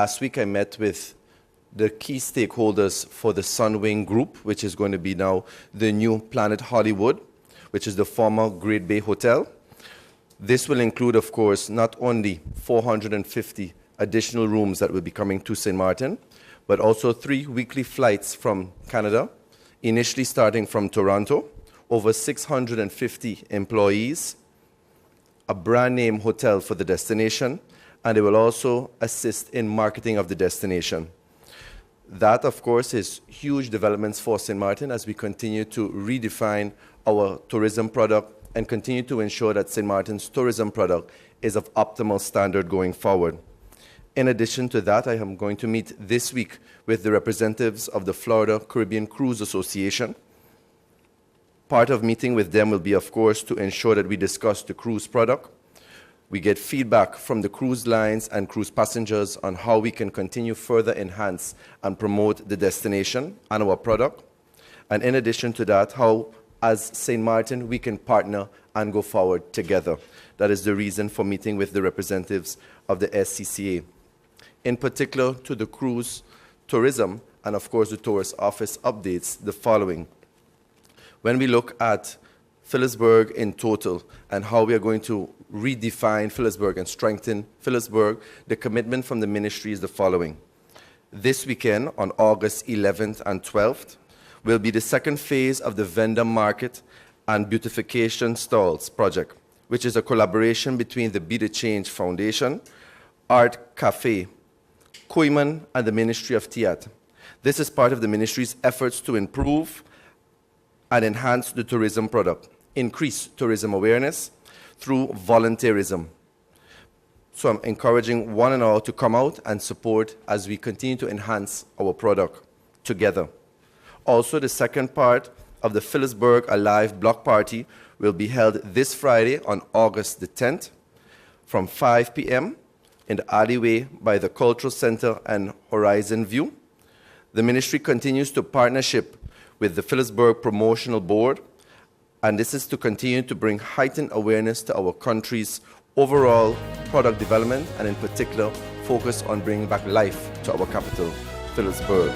last week I met with the key stakeholders for the Sunwing Group, which is going to be now the new Planet Hollywood, which is the former Great Bay Hotel. This will include, of course, not only 450 additional rooms that will be coming to St. Martin, but also 3 weekly flights from Canada, initially starting from Toronto, over 650 employees, a brand name hotel for the destination, and it will also assist in marketing of the destination. That, of course, is huge developments for St. Martin as we continue to redefine our tourism product and continue to ensure that St. Martin's tourism product is of optimal standard going forward. In addition to that, I am going to meet this week with the representatives of the Florida Caribbean Cruise Association. Part of meeting with them will be, of course, to ensure that we discuss the cruise product. We get feedback from the cruise lines and cruise passengers on how we can continue further enhance and promote the destination and our product. And in addition to that, how, as St. Martin, we can partner and go forward together. That is the reason for meeting with the representatives of the SCCA. In particular, to the cruise tourism and, of course, the tourist office updates, the following. When we look at Phillipsburg in total and how we are going to redefine Phillipsburg and strengthen Phillipsburg, the commitment from the ministry is the following. This weekend, on August 11th and 12th, will be the second phase of the vendor market and beautification stalls project, which is a collaboration between the Be the Change Foundation, Art Cafe, Koyman, and the Ministry of Theatre. This is part of the ministry's efforts to improve and enhance the tourism product, increase tourism awareness through volunteerism. So I'm encouraging one and all to come out and support as we continue to enhance our product together. Also, the second part of the Phillipsburg Alive Block Party will be held this Friday on August the 10th from 5 p.m. in the alleyway by the Cultural Center and Horizon View. The ministry continues to partnership with the Phillipsburg Promotional Board, and this is to continue to bring heightened awareness to our country's overall product development and in particular focus on bringing back life to our capital, Phillipsburg.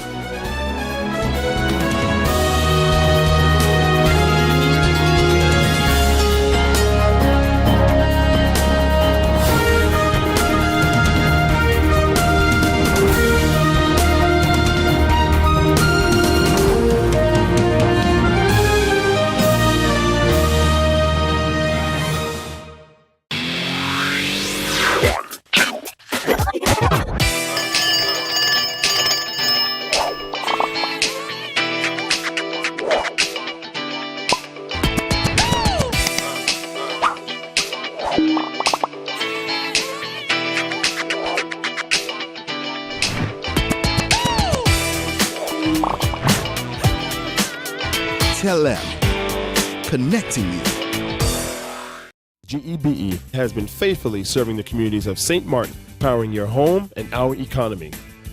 Connecting you. GEBE has been faithfully serving the communities of St. Martin, powering your home and our economy.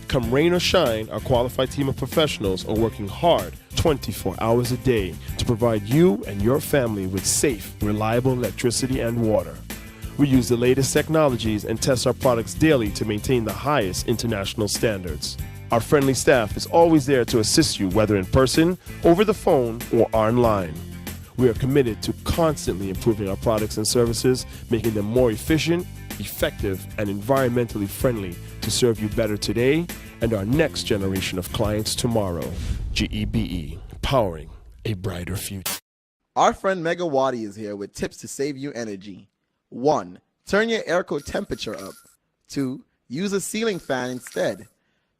Come rain or shine, our qualified team of professionals are working hard 24 hours a day to provide you and your family with safe, reliable electricity and water. We use the latest technologies and test our products daily to maintain the highest international standards. Our friendly staff is always there to assist you, whether in person, over the phone, or online. We are committed to constantly improving our products and services, making them more efficient, effective, and environmentally friendly to serve you better today and our next generation of clients tomorrow. GEBE, powering a brighter future. Our friend Megawati is here with tips to save you energy. 1. Turn your airco temperature up. 2. Use a ceiling fan instead.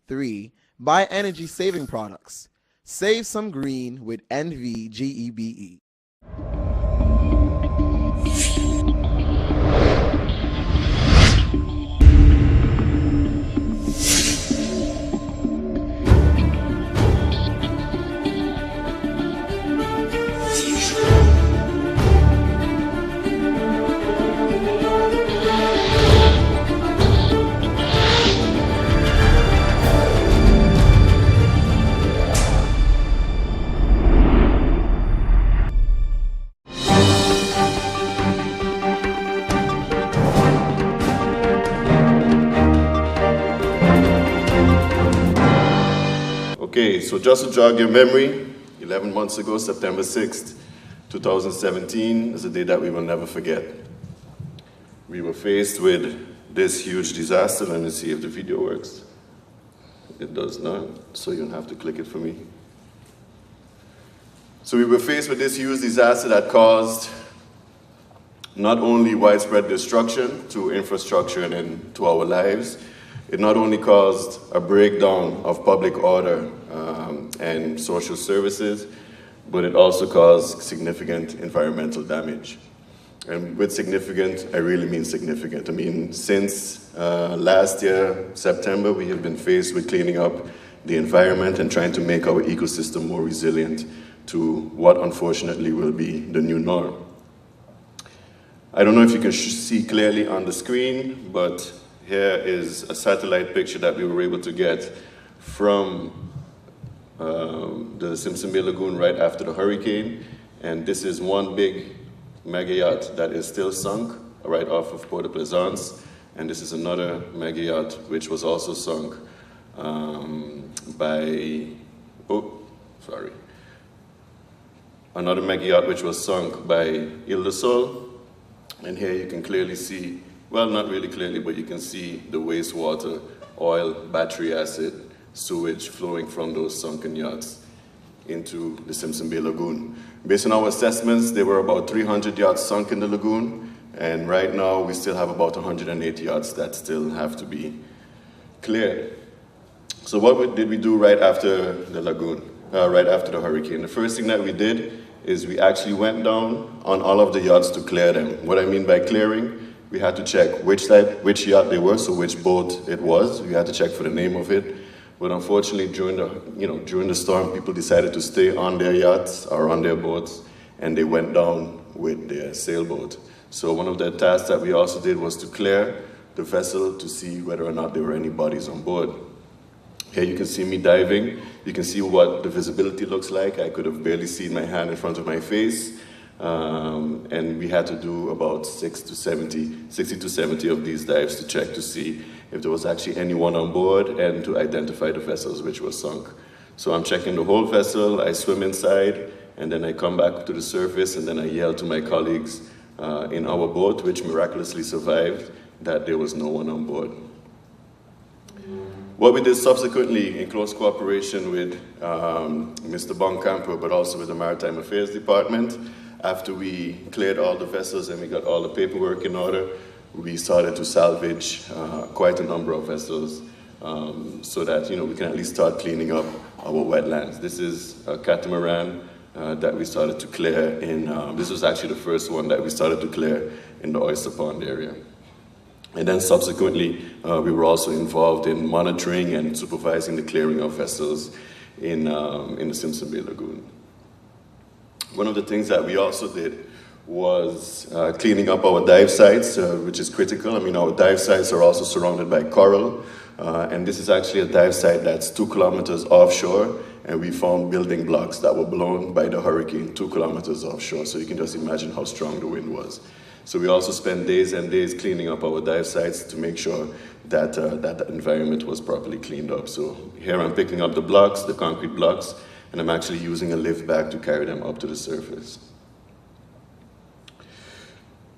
3. Buy energy-saving products. Save some green with NVGEBE. so just to jog your memory, 11 months ago, September 6th, 2017, is a day that we will never forget. We were faced with this huge disaster. Let me see if the video works. It does not, so you'll have to click it for me. So we were faced with this huge disaster that caused not only widespread destruction to infrastructure and then to our lives, it not only caused a breakdown of public order and social services, but it also caused significant environmental damage. And with significant, I really mean significant. I mean, since last year, September, we have been faced with cleaning up the environment and trying to make our ecosystem more resilient to what unfortunately will be the new norm. I don't know if you can see clearly on the screen, but here is a satellite picture that we were able to get from the Simpson Bay Lagoon right after the hurricane. And this is one big mega yacht that is still sunk right off of Port de Plaisance. And this is another mega yacht which was also sunk another mega yacht which was sunk by Ile de Sol. And here you can clearly see, well, not really clearly, but you can see the wastewater, oil, battery acid, sewage flowing from those sunken yachts into the Simpson Bay Lagoon. Based on our assessments, there were about 300 yachts sunk in the lagoon, and right now we still have about 180 yachts that still have to be cleared. So what did we do right after the lagoon, right after the hurricane? The first thing that we did is we actually went down on all of the yachts to clear them. What I mean by clearing, we had to check which yacht they were, so which boat it was. We had to check for the name of it. But unfortunately, during the storm, people decided to stay on their yachts or on their boats, and they went down with their sailboat. So one of the tasks that we also did was to clear the vessel to see whether or not there were any bodies on board. Here you can see me diving. You can see what the visibility looks like. I could have barely seen my hand in front of my face. And we had to do about 60 to 70 of these dives to check to see if there was actually anyone on board and to identify the vessels which were sunk. So I'm checking the whole vessel, I swim inside, and then I come back to the surface, and then I yell to my colleagues in our boat, which miraculously survived, that there was no one on board. What we did subsequently, in close cooperation with Mr. Bonkamper, but also with the Maritime Affairs Department, after we cleared all the vessels and we got all the paperwork in order, we started to salvage quite a number of vessels so that we can at least start cleaning up our wetlands. This is a catamaran that we started to clear in, this was actually the first one that we started to clear in the Oyster Pond area. And then subsequently, we were also involved in monitoring and supervising the clearing of vessels in the Simpson Bay Lagoon. One of the things that we also did was cleaning up our dive sites, which is critical. I mean, our dive sites are also surrounded by coral, and this is actually a dive site that's 2 kilometers offshore, and we found building blocks that were blown by the hurricane 2 kilometers offshore, so you can just imagine how strong the wind was. So we also spent days and days cleaning up our dive sites to make sure that that environment was properly cleaned up. So here I'm picking up the blocks, the concrete blocks, and I'm actually using a lift bag to carry them up to the surface.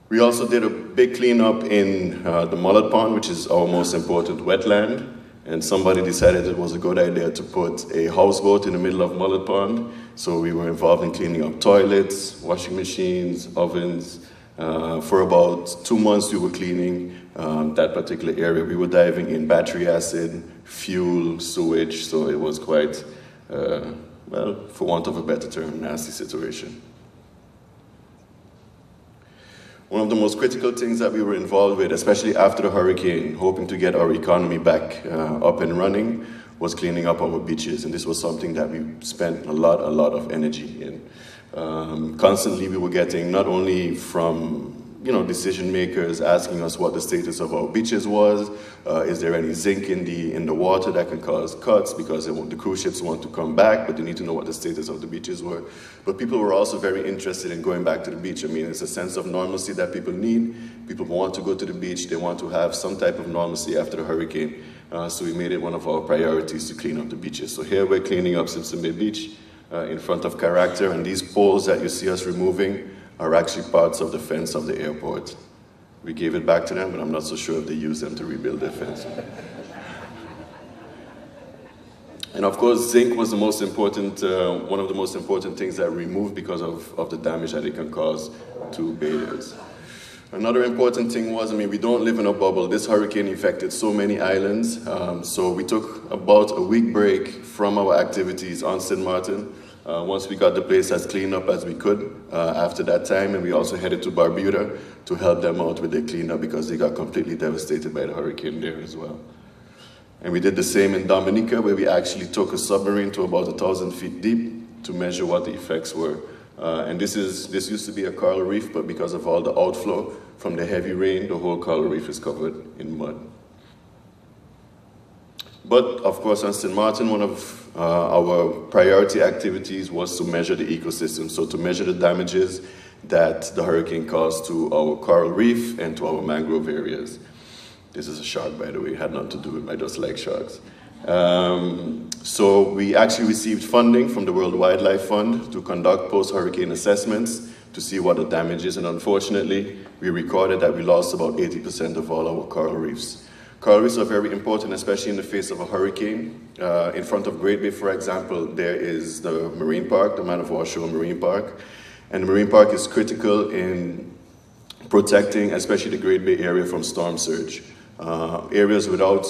We also did a big cleanup in the Mullet Pond, which is our most important wetland. And somebody decided it was a good idea to put a houseboat in the middle of Mullet Pond. So we were involved in cleaning up toilets, washing machines, ovens. For about 2 months we were cleaning that particular area. We were diving in battery acid, fuel, sewage, so it was quite, well, for want of a better term, nasty situation. One of the most critical things that we were involved with, especially after the hurricane, hoping to get our economy back up and running, was cleaning up our beaches, and this was something that we spent a lot of energy in. Constantly we were getting, not only from decision makers asking us what the status of our beaches was, is there any zinc in the water that can cause cuts because the cruise ships want to come back, but they need to know what the status of the beaches were. But people were also very interested in going back to the beach. I mean, it's a sense of normalcy that people need. People want to go to the beach. They want to have some type of normalcy after the hurricane. So we made it one of our priorities to clean up the beaches. So here we're cleaning up Simpson Bay Beach in front of Character, and these poles that you see us removing are actually parts of the fence of the airport. We gave it back to them, but I'm not so sure if they used them to rebuild their fence. And of course, zinc was the most important, one of the most important things that we removed because of the damage that it can cause to bathers. Another important thing was, we don't live in a bubble. This hurricane affected so many islands, so we took about a week break from our activities on St. Martin. Once we got the place as cleaned up as we could after that time, and we also headed to Barbuda to help them out with their cleanup because they got completely devastated by the hurricane there as well. And we did the same in Dominica, where we actually took a submarine to about 1,000 feet deep to measure what the effects were. And this used to be a coral reef, but because of all the outflow from the heavy rain, the whole coral reef is covered in mud. But of course, on St. Martin, one of our priority activities was to measure the ecosystem, so to measure the damages that the hurricane caused to our coral reef and to our mangrove areas. This is a shark, by the way, it had nothing to do with it, I just like sharks. So we actually received funding from the World Wildlife Fund to conduct post-hurricane assessments to see what the damage is, and unfortunately, we recorded that we lost about 80% of all our coral reefs. Coral reefs are very important, especially in the face of a hurricane. In front of Great Bay, for example, there is the Marine Park, the Man of War Shore Marine Park, and the Marine Park is critical in protecting, especially the Great Bay area, from storm surge. Areas without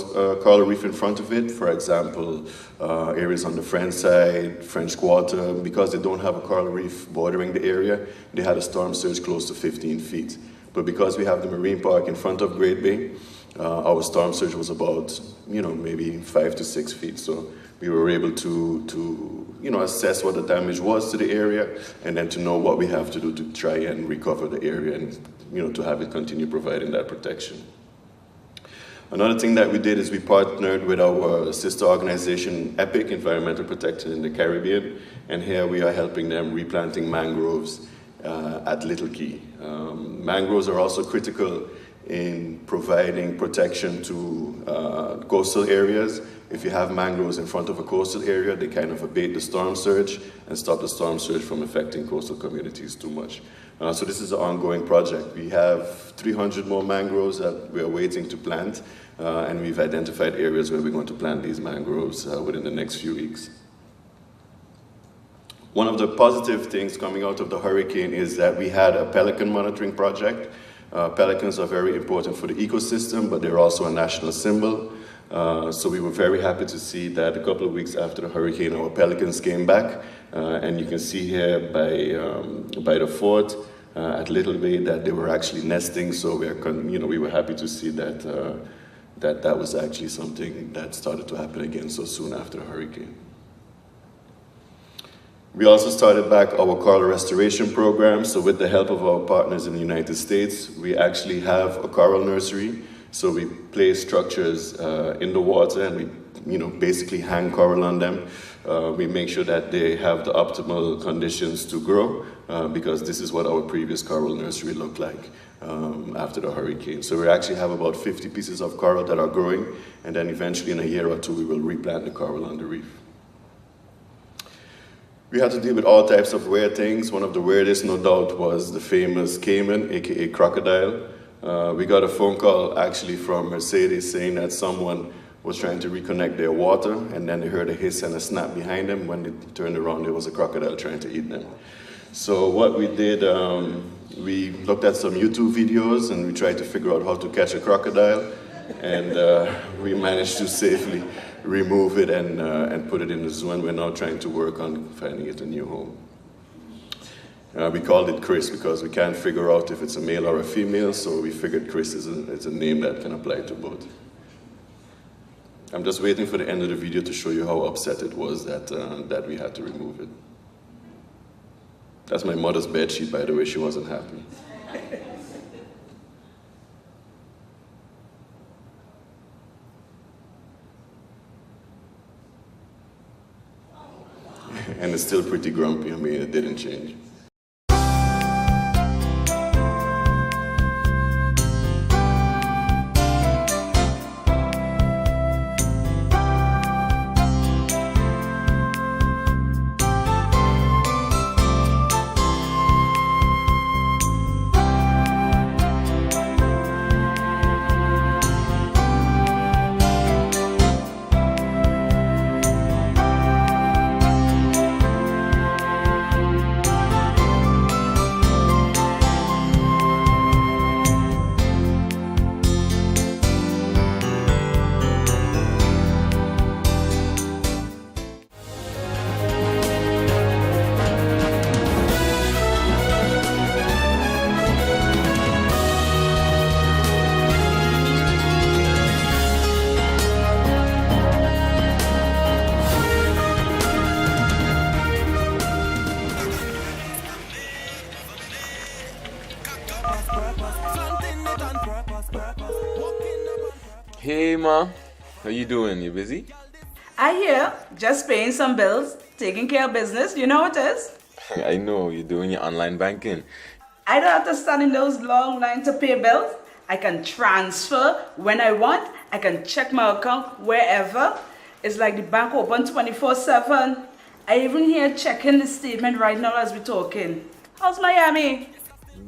coral reef in front of it, for example, areas on the French side, French Quarter, because they don't have a coral reef bordering the area, they had a storm surge close to 15 feet. But because we have the Marine Park in front of Great Bay, our storm surge was about, maybe 5 to 6 feet. So we were able to assess what the damage was to the area, and then to know what we have to do to try and recover the area and, to have it continue providing that protection. Another thing that we did is we partnered with our sister organization, EPIC, Environmental Protection in the Caribbean, and here we are helping them replanting mangroves at Little Key. Mangroves are also critical in providing protection to coastal areas. If you have mangroves in front of a coastal area, they kind of abate the storm surge and stop the storm surge from affecting coastal communities too much. So this is an ongoing project. We have 300 more mangroves that we are waiting to plant, and we've identified areas where we're going to plant these mangroves within the next few weeks. One of the positive things coming out of the hurricane is that we had a pelican monitoring project. Pelicans are very important for the ecosystem, but they're also a national symbol. So we were very happy to see that a couple of weeks after the hurricane, our pelicans came back. And you can see here by the fort at Little Bay that they were actually nesting. So we were happy to see that that was actually something that started to happen again so soon after the hurricane. We also started back our coral restoration program. So with the help of our partners in the United States, we actually have a coral nursery. So we place structures in the water, and we basically hang coral on them. We make sure that they have the optimal conditions to grow, because this is what our previous coral nursery looked like after the hurricane. So we actually have about 50 pieces of coral that are growing, and then eventually in a year or two we will replant the coral on the reef. We had to deal with all types of weird things. One of the weirdest, no doubt, was the famous caiman, aka crocodile. We got a phone call actually from Mercedes saying that someone was trying to reconnect their water, and then they heard a hiss and a snap behind them. When they turned around, there was a crocodile trying to eat them. So what we did, we looked at some YouTube videos and we tried to figure out how to catch a crocodile, and we managed to safely remove it and put it in the zoo, and we're now trying to work on finding it a new home. We called it Chris because we can't figure out if it's a male or a female, so we figured Chris is a name that can apply to both. I'm just waiting for the end of the video to show you how upset it was that we had to remove it. That's my mother's bed sheet, by the way. She wasn't happy. And it's still pretty grumpy. I mean, it didn't change. Hey, Ma. How you doing? You busy? I hear, just paying some bills, taking care of business, you know what it is? I know, you're doing your online banking. I don't have to stand in those long lines to pay bills. I can transfer when I want. I can check my account wherever. It's like the bank open 24/7. I even here checking the statement right now as we're talking. How's Miami?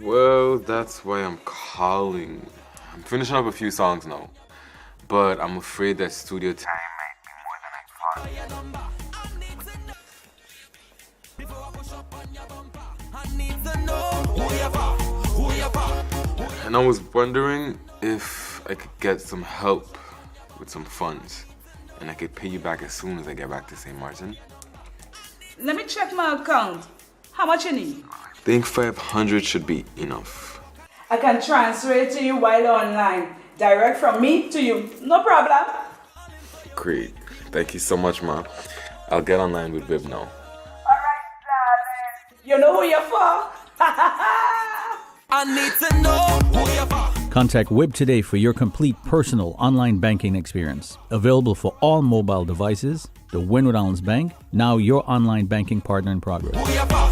Well, that's why I'm calling. I'm finishing up a few songs now, but I'm afraid that studio time might be more than I thought. And I was wondering if I could get some help with some funds, and I could pay you back as soon as I get back to St. Martin. Let me check my account. How much you need? I think 500 should be enough. I can transfer it to you while online. Direct from me to you. No problem. Great. Thank you so much, Ma. I'll get online with Viv now. Alright, darling. You know who you're for? I need to know who you're for. Contact WIB today for your complete personal online banking experience. Available for all mobile devices, the Wynwood Islands Bank, now your online banking partner in progress. Who you're for.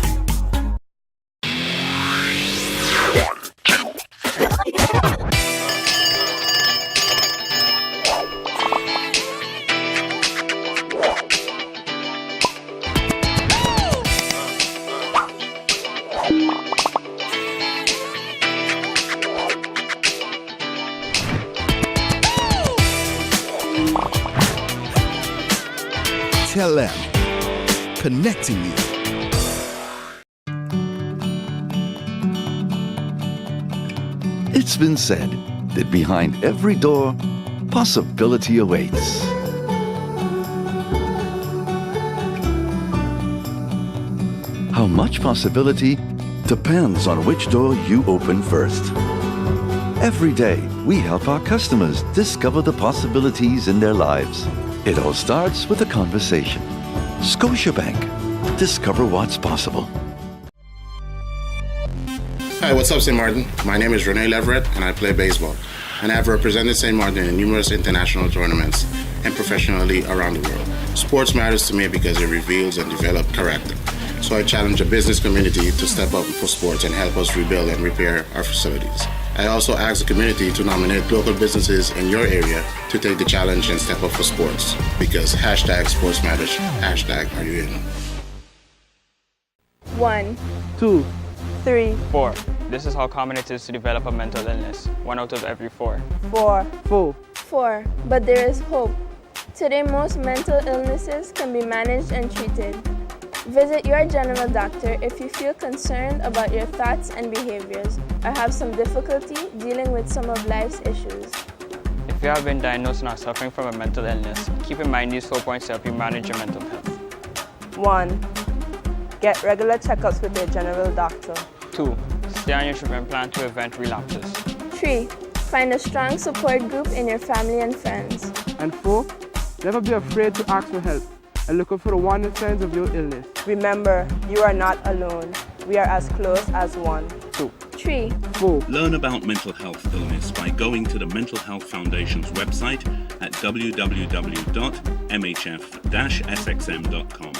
Tell them, connecting you. It's been said that behind every door, possibility awaits. How much possibility depends on which door you open first. Every day, we help our customers discover the possibilities in their lives. It all starts with a conversation. Scotiabank. Discover what's possible. Hi, what's up, St. Martin? My name is Rene Leverett, and I play baseball. And I have represented St. Martin in numerous international tournaments and professionally around the world. Sports matters to me because it reveals and develops character. So I challenge the business community to step up for sports and help us rebuild and repair our facilities. I also ask the community to nominate local businesses in your area to take the challenge and step up for sports. Because hashtag sports matters, hashtag are you in? 1, 2, 3, 4. This is how common it is to develop a mental illness. 1 out of every 4. 4, 4. 4. But there is hope. Today, most mental illnesses can be managed and treated. Visit your general doctor if you feel concerned about your thoughts and behaviors or have some difficulty dealing with some of life's issues. If you have been diagnosed and are suffering from a mental illness, keep in mind these 4 points to help you manage your mental health. 1. Get regular checkups with your general doctor. 2. Stay on your treatment plan to prevent relapses. 3. Find a strong support group in your family and friends. And 4. Never be afraid to ask for help and look out for the warning signs of your illness. Remember, you are not alone. We are as close as one. 2, 3, 4. Learn about mental health illness by going to the Mental Health Foundation's website at www.mhf-sxm.com.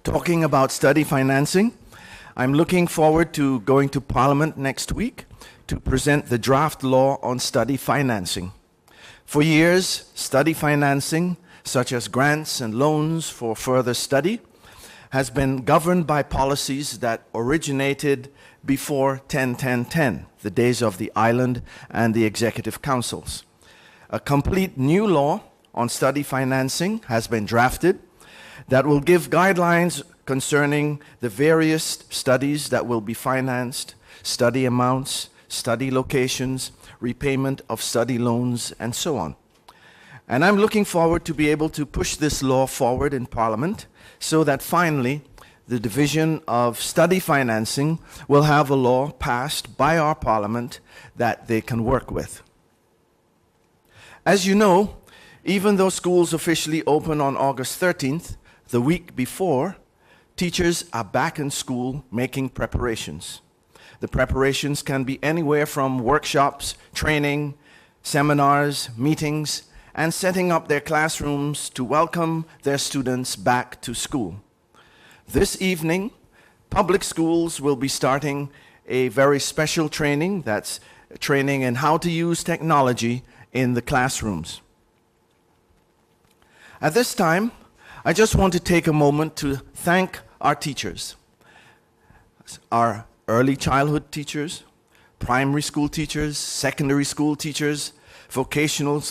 Talking about study financing, I'm looking forward to going to Parliament next week to present the draft law on study financing. For years, study financing, such as grants and loans for further study, has been governed by policies that originated before 10-10-10, the days of the island and the executive councils. A complete new law on study financing has been drafted that will give guidelines concerning the various studies that will be financed, study amounts, study locations, repayment of study loans, and so on. And I'm looking forward to be able to push this law forward in Parliament so that finally the Division of Study Financing will have a law passed by our Parliament that they can work with. As you know, even though schools officially open on August 13th, the week before, teachers are back in school making preparations. The preparations can be anywhere from workshops, training, seminars, meetings, and setting up their classrooms to welcome their students back to school. This evening, public schools will be starting a very special training, that's training in how to use technology in the classrooms. At this time, I just want to take a moment to thank our teachers, our early childhood teachers, primary school teachers, secondary school teachers, vocational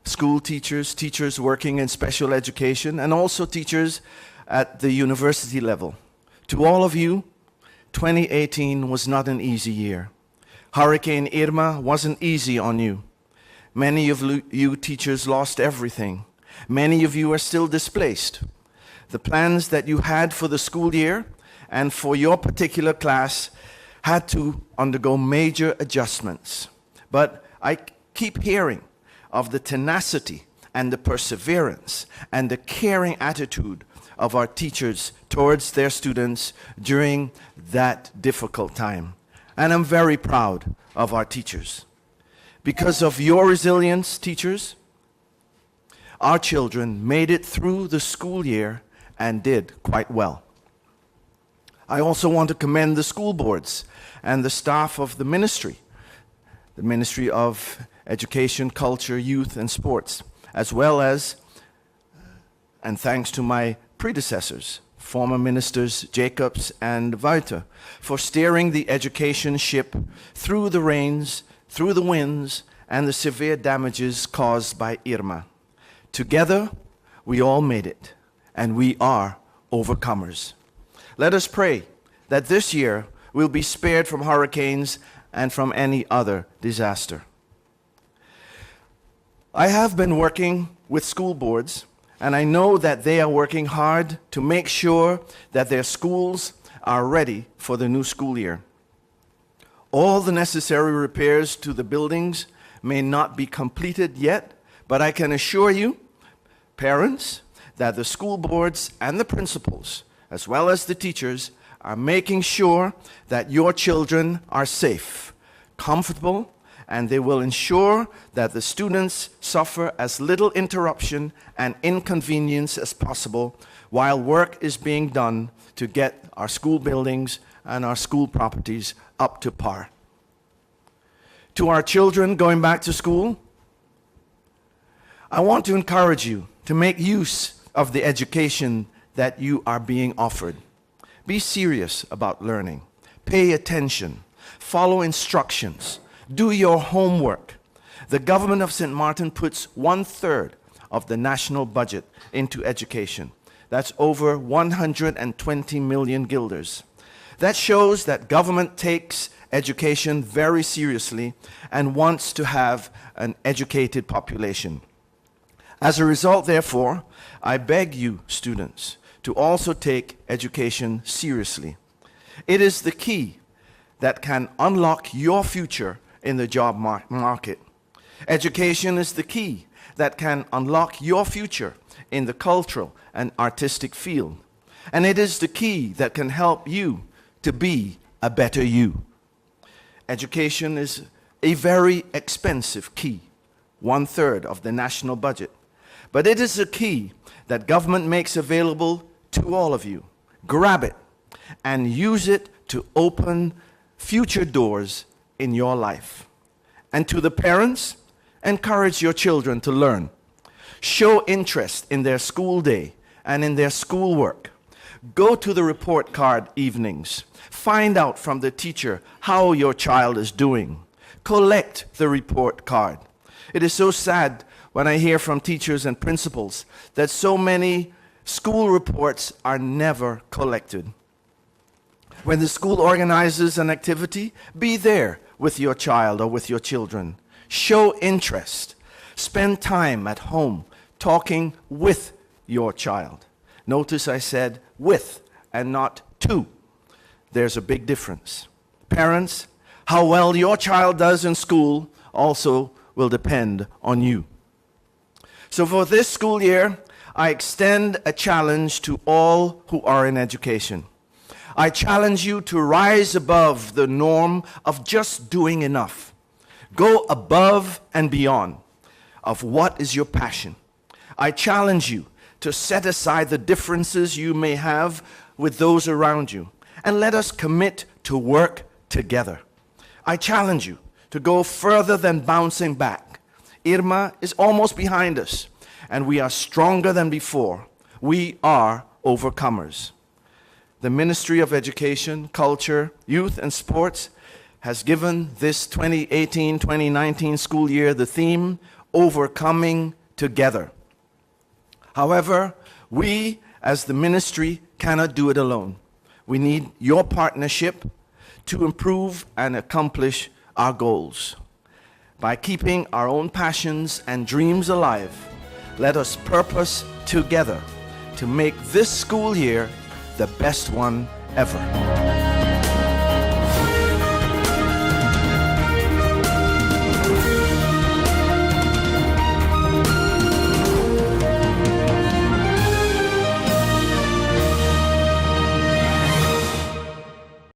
school teachers, teachers working in special education, and also teachers at the university level. To all of you, 2018 was not an easy year. Hurricane Irma wasn't easy on you. Many of you teachers lost everything. Many of you are still displaced. The plans that you had for the school year and for your particular class had to undergo major adjustments. But I keep hearing of the tenacity and the perseverance and the caring attitude of our teachers towards their students during that difficult time. And I'm very proud of our teachers. Because of your resilience, teachers, our children made it through the school year and did quite well. I also want to commend the school boards and the staff of the Ministry of Education, Culture, Youth, and Sports, as well as, and thanks to my predecessors, former ministers Jacobs and Wouter, for steering the education ship through the rains, through the winds, and the severe damages caused by Irma. Together, we all made it, and we are overcomers. Let us pray that this year we'll be spared from hurricanes and from any other disaster. I have been working with school boards, and I know that they are working hard to make sure that their schools are ready for the new school year. All the necessary repairs to the buildings may not be completed yet, but I can assure you, parents, that the school boards and the principals, as well as the teachers, are making sure that your children are safe, comfortable, and they will ensure that the students suffer as little interruption and inconvenience as possible while work is being done to get our school buildings and our school properties up to par. To our children going back to school, I want to encourage you to make use of the education that you are being offered. Be serious about learning. Pay attention. Follow instructions. Do your homework. The government of St. Martin puts 1/3 of the national budget into education. That's over 120 million guilders. That shows that government takes education very seriously and wants to have an educated population. As a result, therefore, I beg you, students, to also take education seriously. It is the key that can unlock your future in the job market. Education is the key that can unlock your future in the cultural and artistic field. And it is the key that can help you to be a better you. Education is a very expensive key, 1/3 of the national budget. But it is a key that government makes available to all of you. Grab it and use it to open future doors in your life. And to the parents, encourage your children to learn. Show interest in their school day and in their schoolwork. Go to the report card evenings. Find out from the teacher how your child is doing. Collect the report card. It is so sad when I hear from teachers and principals that so many school reports are never collected. When the school organizes an activity, be there with your child or with your children. Show interest. Spend time at home talking with your child. Notice I said with and not to. There's a big difference. Parents, how well your child does in school also will depend on you. So for this school year, I extend a challenge to all who are in education. I challenge you to rise above the norm of just doing enough. Go above and beyond of what is your passion. I challenge you to set aside the differences you may have with those around you, and let us commit to work together. I challenge you to go further than bouncing back. Irma is almost behind us, and we are stronger than before. We are overcomers. The Ministry of Education, Culture, Youth and Sports has given this 2018-2019 school year the theme, Overcoming Together. However, we as the ministry cannot do it alone. We need your partnership to improve and accomplish our goals. By keeping our own passions and dreams alive, let us purpose together to make this school year the best one ever.